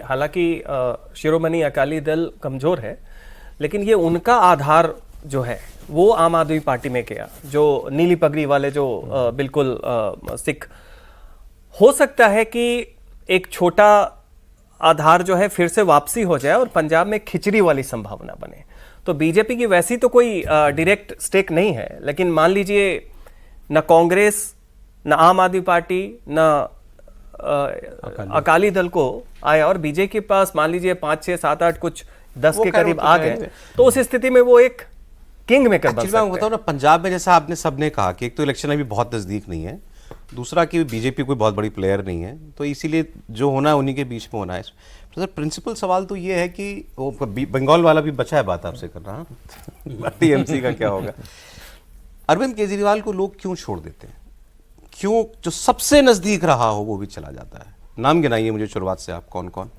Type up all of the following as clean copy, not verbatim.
हालांकि शिरोमणि अकाली दल कमजोर है, लेकिन ये उनका आधार जो है वो आम आदमी पार्टी में गया, जो नीली पगड़ी वाले जो बिल्कुल सिख। हो सकता है कि एक छोटा आधार जो है फिर से वापसी हो जाए और पंजाब में खिचड़ी वाली संभावना बने। तो बीजेपी की वैसी तो कोई डायरेक्ट स्टेक नहीं है, लेकिन मान लीजिए न कांग्रेस, न आम आदमी पार्टी, न अकाली दल को आया और बीजेपी के पास मान लीजिए 5, 6, 7, 8 कुछ 10 के करीब आ गए, तो उस स्थिति में वो एक किंग मेकर बन सकते हैं। मैं बताऊं ना, पंजाब में जैसा आपने सबने कहा कि एक तो इलेक्शन अभी बहुत नजदीक नहीं है, दूसरा कि बीजेपी कोई बहुत बड़ी प्लेयर नहीं है, तो इसीलिए जो होना है उन्हीं के बीच में होना है। तो सर प्रिंसिपल सवाल तो ये है कि वो बंगाल वाला भी बचा है बात आपसे कर रहा हूँ टीएमसी का क्या होगा। अरविंद केजरीवाल को लोग क्यों छोड़ देते हैं, क्यों जो सबसे नजदीक रहा हो वो भी चला जाता है? नाम गिनाइए मुझे शुरुआत से आप, कौन कौन?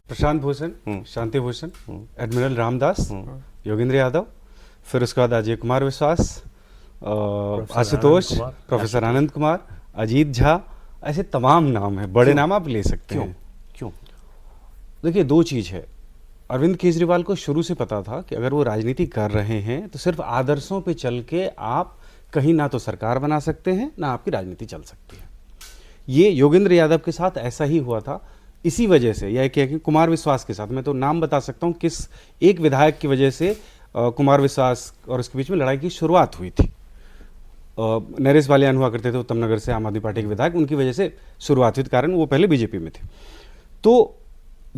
प्रशांत भूषण, शांति भूषण, एडमिरल रामदास, योगेंद्र यादव, फिर उसके बाद अजय कुमार विश्वास, आशुतोष, प्रोफेसर आनंद कुमार, अजीत झा, ऐसे तमाम नाम है, बड़े नाम आप ले सकते हैं। क्यों? देखिए, दो चीज है। अरविंद केजरीवाल को शुरू से पता था कि अगर वो राजनीति कर रहे हैं तो सिर्फ आदर्शों पे चल के आप कहीं ना तो सरकार बना सकते हैं ना आपकी राजनीति चल सकती है। ये योगेंद्र यादव के साथ ऐसा ही हुआ था। इसी वजह से, या कि कुमार विश्वास के साथ, मैं तो नाम बता सकता हूँ किस एक विधायक की वजह से कुमार विश्वास और उसके बीच में लड़ाई की शुरुआत हुई थी। नरेश बालियान हुआ करते थे उत्तम नगर से, आम आदमी पार्टी के विधायक, उनकी वजह से शुरुआत हुई, कारण वो पहले बीजेपी में थे। तो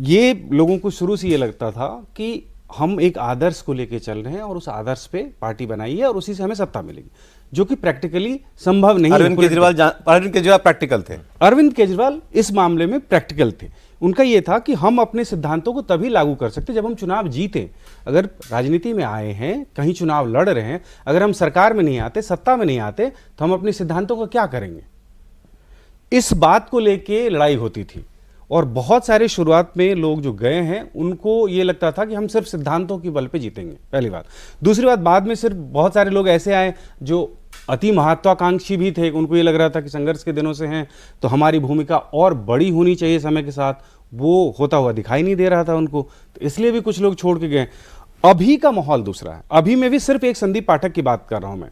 ये लोगों को शुरू से ये लगता था कि हम एक आदर्श को लेके चल रहे हैं और उस आदर्श पे पार्टी बनाई है और उसी से हमें सत्ता मिलेगी, जो कि प्रैक्टिकली संभव नहीं है। अरविंद केजरीवाल प्रैक्टिकल थे। अरविंद केजरीवाल इस मामले में प्रैक्टिकल थे। उनका ये था कि हम अपने सिद्धांतों को तभी लागू कर सकते जब हम चुनाव जीते। अगर राजनीति में आए हैं, कहीं चुनाव लड़ रहे हैं, अगर हम सरकार में नहीं आते, सत्ता में नहीं आते, तो हम अपने सिद्धांतों को क्या करेंगे? इस बात को लेके लड़ाई होती थी और बहुत सारे शुरुआत में लोग जो गए हैं उनको ये लगता था कि हम सिर्फ सिद्धांतों की बल पे जीतेंगे, पहली बात। दूसरी बात, बाद में सिर्फ बहुत सारे लोग ऐसे आए जो अति महत्वाकांक्षी भी थे, उनको ये लग रहा था कि संघर्ष के दिनों से हैं तो हमारी भूमिका और बड़ी होनी चाहिए समय के साथ। वो होता हुआ दिखाई नहीं दे रहा था उनको, तो इसलिए भी कुछ लोग छोड़ के गए। अभी का माहौल दूसरा है। अभी मैं भी सिर्फ एक संदीप पाठक की बात कर रहा हूं मैं।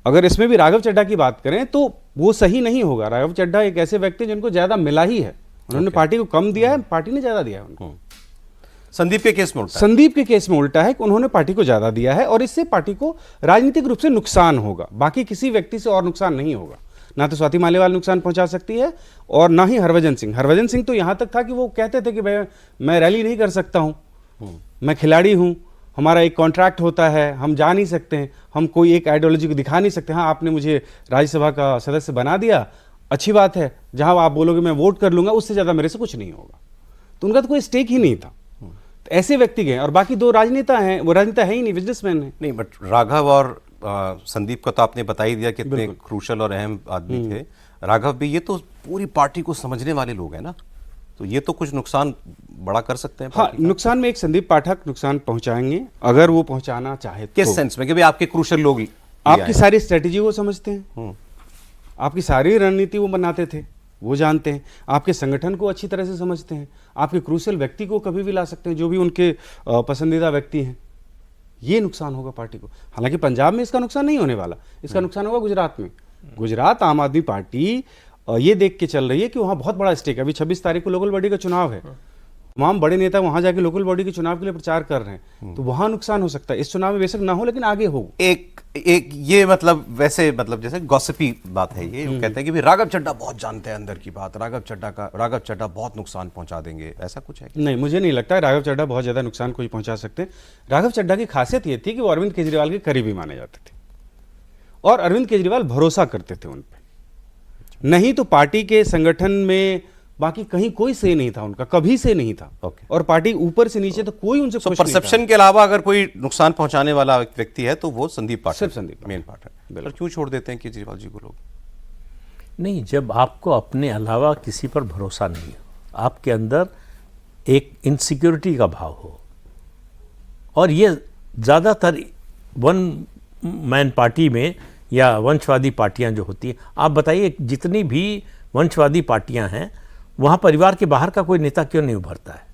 अगर इसमें भी राघव चड्ढा की बात करें तो वो सही नहीं होगा। राघव चड्ढा एक ऐसे व्यक्ति जिनको ज्यादा मिला ही है, उन्होंने पार्टी को कम दिया है, पार्टी ने ज्यादा दिया है उनको। संदीप के केस में उल्टा, संदीप के केस में उल्टा है कि उन्होंने पार्टी को ज्यादा दिया है और इससे पार्टी को राजनीतिक रूप से नुकसान होगा, बाकी किसी व्यक्ति से और नुकसान नहीं होगा। ना तो स्वाति मालीवाल नुकसान पहुंचा सकती है और ना ही हरभजन सिंह। हरभजन सिंह तो यहां तक था कि वो कहते थे कि भाई मैं रैली नहीं कर सकता हूं, मैं खिलाड़ी हूं, हमारा एक कॉन्ट्रैक्ट होता है, हम जा नहीं सकते हैं, हम कोई एक आइडियोलॉजी को दिखा नहीं सकते। हाँ, आपने मुझे राज्यसभा का सदस्य बना दिया, अच्छी बात है, जहां आप बोलोगे मैं वोट कर लूंगा, उससे ज्यादा मेरे से कुछ नहीं होगा। तो उनका तो कोई स्टेक ही नहीं था। तो ऐसे व्यक्ति गए और बाकी दो राजनेता हैं, वो राजनेता है ही नहीं, बिजनेसमैन है। नहीं, बट राघव और संदीप का तो आपने बता ही दिया कितने क्रूशल और अहम आदमी थे। राघव भी, ये तो पूरी पार्टी को समझने वाले लोग हैं ना, तो ये तो कुछ नुकसान बड़ा कर सकते हैं। हाँ, नुकसान में एक संदीप पाठक नुकसान पहुंचाएंगे अगर वो पहुंचाना चाहे। किस सेंस में कि भाई आपके क्रूशल लोग आपकी सारी स्ट्रेटेजी वो समझते हैं, आपकी सारी रणनीति वो बनाते थे, वो जानते हैं, आपके संगठन को अच्छी तरह से समझते हैं, आपके क्रूशल व्यक्ति को कभी भी ला सकते हैं, जो भी उनके पसंदीदा व्यक्ति हैं। ये नुकसान होगा पार्टी को। हालांकि पंजाब में इसका नुकसान नहीं होने वाला, इसका नुकसान होगा गुजरात में। गुजरात आम आदमी पार्टी ये देख के चल रही है कि वहां बहुत बड़ा स्टेक है। अभी 26 तारीख को लोकल बॉडी का चुनाव है, तमाम बड़े नेता वहां जाके लोकल बॉडी के चुनाव के लिए प्रचार कर रहे हैं, तो वहां नुकसान हो सकता है। इस चुनाव में बेशक ना हो, लेकिन आगे हो। एक ये मतलब वैसे मतलब जैसे गॉसिपी बात है ये, कहते हैं कि भाई राघव चड्ढा बहुत जानते हैं अंदर की बात, राघव चड्ढा बहुत नुकसान पहुंचा देंगे, ऐसा कुछ है? नहीं, मुझे नहीं लगता है राघव चड्ढा बहुत ज्यादा नुकसान कोई पहुंचा सकते। राघव चड्ढा की खासियत ये थी कि वो अरविंद केजरीवाल के करीबी माने जाते थे और अरविंद केजरीवाल भरोसा करते थे उन पे। नहीं तो पार्टी के संगठन में बाकी कहीं कोई से नहीं था उनका, कभी से नहीं था। और पार्टी ऊपर से नीचे तो कोई उनसे खुश नहीं था। परसेप्शन के अलावा अगर कोई नुकसान पहुंचाने वाला व्यक्ति है तो वो संदीप पाठक, सिर्फ संदीप मेन पाठक। पर क्यों छोड़ देते हैं केजरीवाल जी को लोग? नहीं, जब आपको अपने अलावा किसी पर भरोसा नहीं हो, आपके अंदर एक इनसिक्योरिटी का भाव हो, और ये ज़्यादातर वन मैन पार्टी में या वंशवादी पार्टियां जो होती हैं, आप बताइए जितनी भी वंशवादी पार्टियां हैं वहाँ परिवार के बाहर का कोई नेता क्यों नहीं उभरता है?